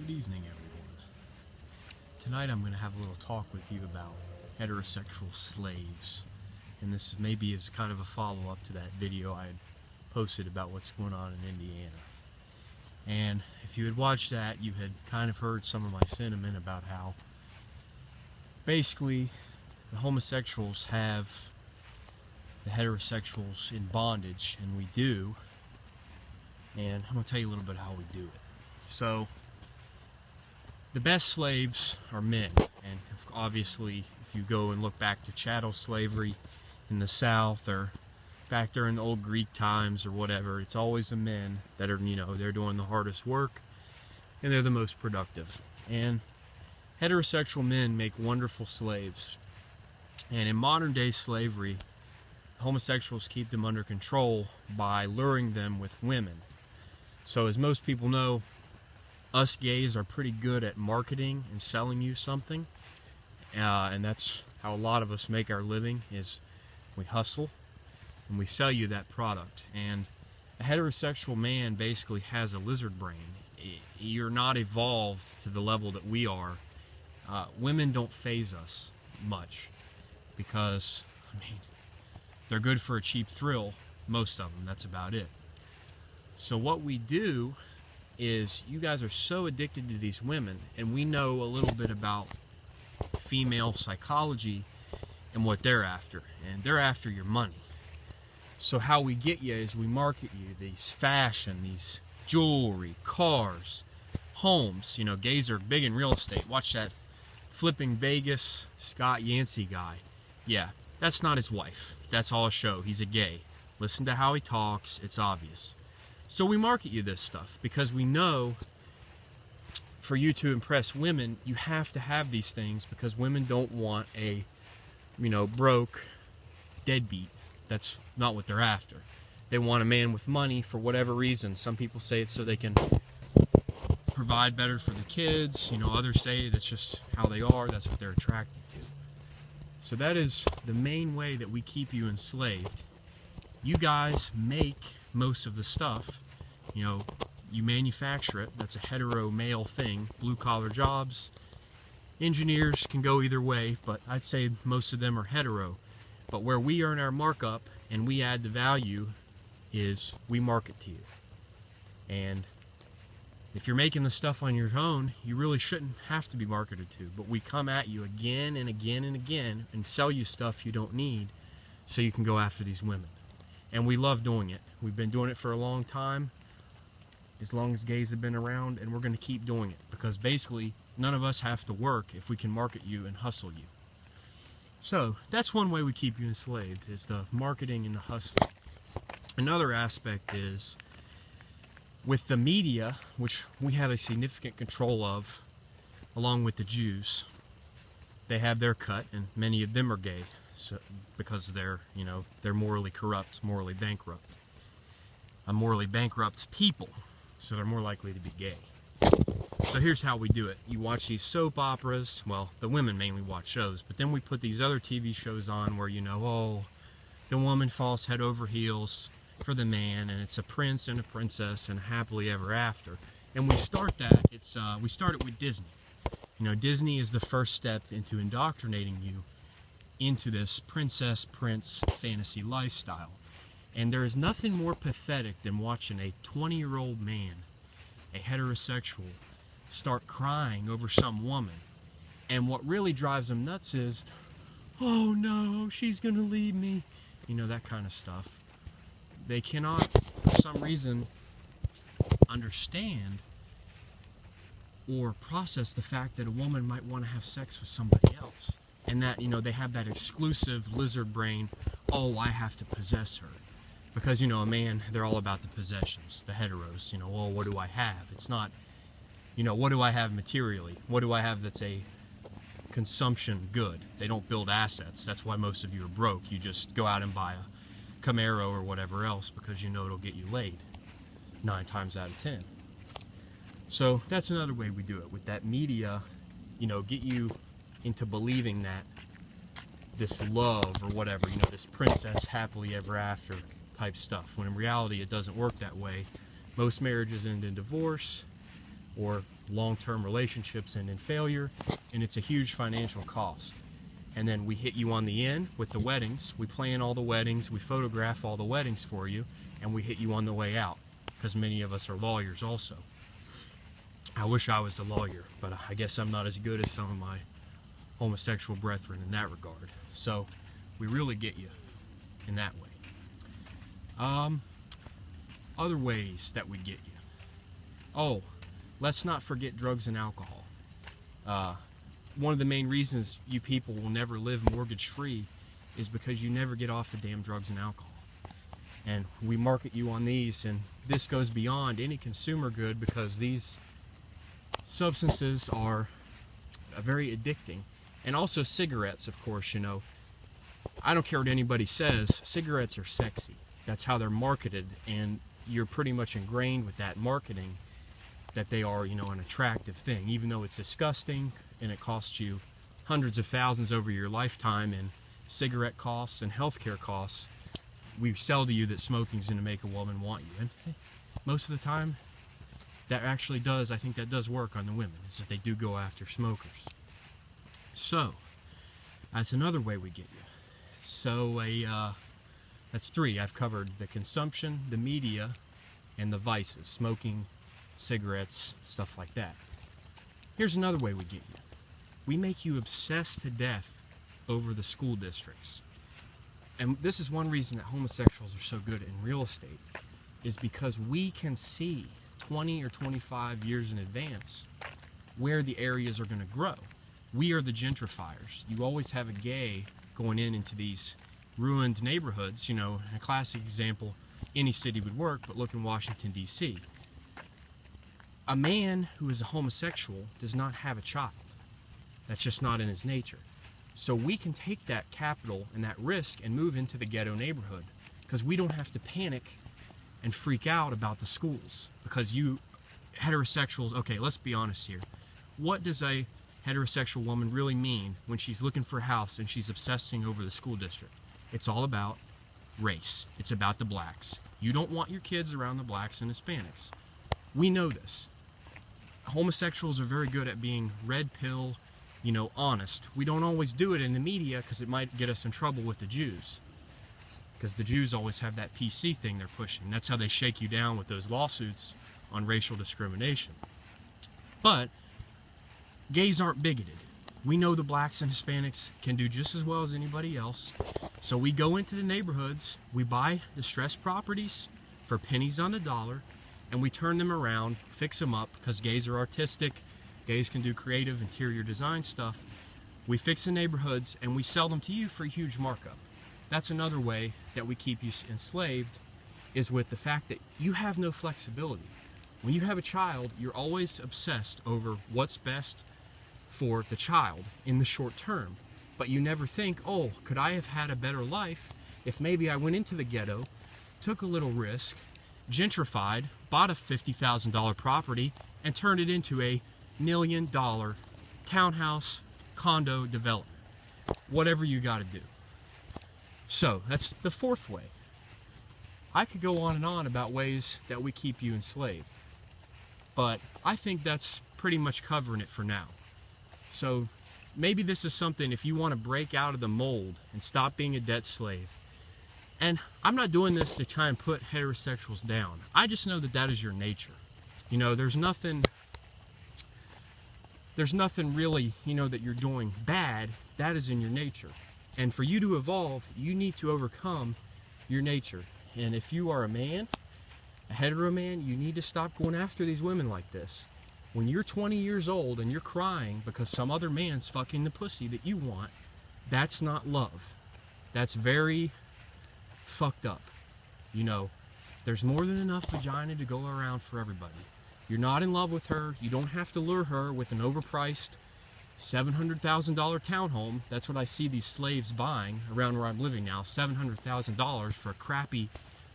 Good evening, everyone. Tonight I'm going to have a little talk with you about heterosexual slaves. And this maybe is kind of a follow-up to that video I had posted about what's going on in Indiana. And if you had watched that, you had kind of heard some of my sentiment about how basically the homosexuals have the heterosexuals in bondage, and we do. And I'm going to tell you a little bit how we do it. So, the best slaves are men, and obviously if you go and look back to chattel slavery in the South, or back during the old Greek times or whatever, it's always the men that are, they're doing the hardest work and they're the most productive. And heterosexual men make wonderful slaves. And in modern day slavery, homosexuals keep them under control by luring them with women. So as most people know, us gays are pretty good at marketing and selling you something, and that's how a lot of us make our living, is we hustle and we sell you that product. And a heterosexual man basically has a lizard brain. You're not evolved to the level that we are. Women don't faze us much because, they're good for a cheap thrill, most of them, that's about it. So what we do is, you guys are so addicted to these women, and we know a little bit about female psychology and what they're after, and they're after your money. So how we get you is we market you these fashion, these jewelry, cars, homes. Gays are big in real estate. Watch that Flipping Vegas Scott Yancey guy. Yeah, that's not his wife. That's all a show. He's a gay. Listen to how he talks. It's obvious. So we market you this stuff because we know for you to impress women, you have to have these things, because women don't want a, broke deadbeat. That's not what they're after. They want a man with money for whatever reason. Some people say it's so they can provide better for the kids. Others say that's just how they are. That's what they're attracted to. So that is the main way that we keep you enslaved. You guys make most of the stuff. You manufacture it. That's a hetero male thing. Blue collar jobs. Engineers can go either way, but I'd say most of them are hetero. But where we earn our markup and we add the value is we market to you. And if you're making the stuff on your own, you really shouldn't have to be marketed to. But we come at you again and again and again and sell you stuff you don't need so you can go after these women. And we love doing it. We've been doing it for a long time, as long as gays have been around, and we're going to keep doing it, because basically none of us have to work if we can market you and hustle you. So that's one way we keep you enslaved, is the marketing and the hustling. Another aspect is with the media, which we have a significant control of, along with the Jews. They have their cut, and many of them are gay, so because they're morally corrupt, morally bankrupt. A morally bankrupt people, so they're more likely to be gay. So here's how we do it. You watch these soap operas. Well, the women mainly watch shows, but then we put these other TV shows on where, the woman falls head over heels for the man, and it's a prince and a princess and happily ever after. And we start that. We start it with Disney. Disney is the first step into indoctrinating you into this princess-prince fantasy lifestyle. And there is nothing more pathetic than watching a 20-year-old man, a heterosexual, start crying over some woman. And what really drives them nuts is, oh no, she's gonna leave me. That kind of stuff. They cannot, for some reason, understand or process the fact that a woman might want to have sex with somebody else. And that, they have that exclusive lizard brain, oh, I have to possess her. Because, a man, they're all about the possessions, the heteros. Well, what do I have? It's not, what do I have materially? What do I have that's a consumption good? They don't build assets. That's why most of you are broke. You just go out and buy a Camaro or whatever else because it'll get you laid 9 times out of 10. So that's another way we do it. With that media, get you into believing that this love or whatever, this princess happily ever after type stuff, when in reality it doesn't work that way. Most marriages end in divorce, or long-term relationships end in failure, and it's a huge financial cost. And then we hit you on the end with the weddings. We plan all the weddings, we photograph all the weddings for you, and we hit you on the way out, because many of us are lawyers also. I wish I was a lawyer, but I guess I'm not as good as some of my homosexual brethren in that regard. So we really get you in that way. Other ways that we get you. Oh, let's not forget drugs and alcohol. One of the main reasons you people will never live mortgage free is because you never get off the damn drugs and alcohol. And we market you on these, and this goes beyond any consumer good, because these substances are very addicting. And also cigarettes, of course, you know. I don't care what anybody says, cigarettes are sexy. That's how they're marketed, and you're pretty much ingrained with that marketing, that they are, you know, an attractive thing, even though it's disgusting and it costs you hundreds of thousands over your lifetime in cigarette costs and healthcare costs. We sell to you that smoking's going to make a woman want you, and most of the time that actually does, I think that does work on the women, is that they do go after smokers. So that's another way we get you. So that's three. I've covered the consumption, the media, and the vices: smoking, cigarettes, stuff like that. Here's another way we get you. We make you obsessed to death over the school districts. And this is one reason that homosexuals are so good in real estate, is because we can see 20 or 25 years in advance where the areas are going to grow. We are the gentrifiers. You always have a gay going into these ruined neighborhoods. You know, a classic example, any city would work, but look in Washington, D.C. A man who is a homosexual does not have a child. That's just not in his nature. So we can take that capital and that risk and move into the ghetto neighborhood, because we don't have to panic and freak out about the schools. Because you heterosexuals, okay, let's be honest here. What does a heterosexual woman really mean when she's looking for a house and she's obsessing over the school district? It's all about race. It's about the blacks. You don't want your kids around the blacks and Hispanics. We know this. Homosexuals are very good at being red pill, you know, honest. We don't always do it in the media because it might get us in trouble with the Jews. Because the Jews always have that PC thing they're pushing. That's how they shake you down with those lawsuits on racial discrimination. But gays aren't bigoted. We know the blacks and Hispanics can do just as well as anybody else. So we go into the neighborhoods, we buy distressed properties for pennies on the dollar, and we turn them around, fix them up, because gays are artistic, gays can do creative interior design stuff. We fix the neighborhoods and we sell them to you for a huge markup. That's another way that we keep you enslaved, is with the fact that you have no flexibility. When you have a child, you're always obsessed over what's best for the child in the short term. But you never think, oh, could I have had a better life if maybe I went into the ghetto, took a little risk, gentrified, bought a $50,000 property, and turned it into a $1 million townhouse condo development. Whatever you got to do. So that's the fourth way. I could go on and on about ways that we keep you enslaved, but I think that's pretty much covering it for now. So maybe this is something, if you want to break out of the mold and stop being a debt slave. And I'm not doing this to try and put heterosexuals down. I just know that that is your nature. You know, there's nothing really, you know, that you're doing bad. That is in your nature. And for you to evolve, you need to overcome your nature. And if you are a man, a hetero man, you need to stop going after these women like this. When you're 20 years old and you're crying because some other man's fucking the pussy that you want, that's not love. That's very fucked up. You know, there's more than enough vagina to go around for everybody. You're not in love with her. You don't have to lure her with an overpriced $700,000 townhome. That's what I see these slaves buying around where I'm living now. $700,000 for a crappy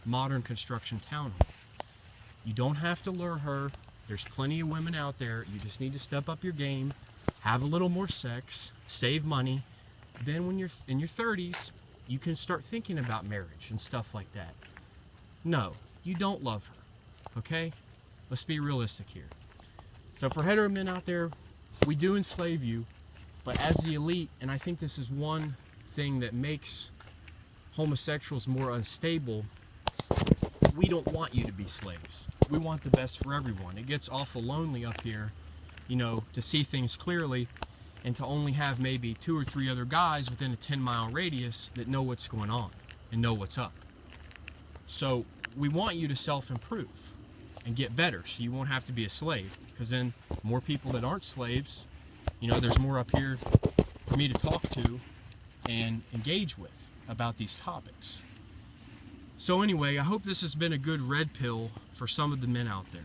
modern construction townhome. You don't have to lure her. There's plenty of women out there. You just need to step up your game, have a little more sex, save money. Then when you're in your 30s, you can start thinking about marriage and stuff like that. No, you don't love her, okay? Let's be realistic here. So for hetero men out there, we do enslave you, but as the elite, and I think this is one thing that makes homosexuals more unstable, we don't want you to be slaves. We want the best for everyone. It gets awful lonely up here, you know, to see things clearly and to only have maybe 2 or 3 other guys within a 10-mile radius that know what's going on and know what's up. So we want you to self-improve and get better so you won't have to be a slave, because then more people that aren't slaves, you know, there's more up here for me to talk to and engage with about these topics. So anyway, I hope this has been a good red pill for some of the men out there.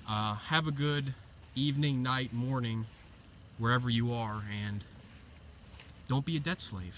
Have a good evening, night, morning, wherever you are, and don't be a debt slave.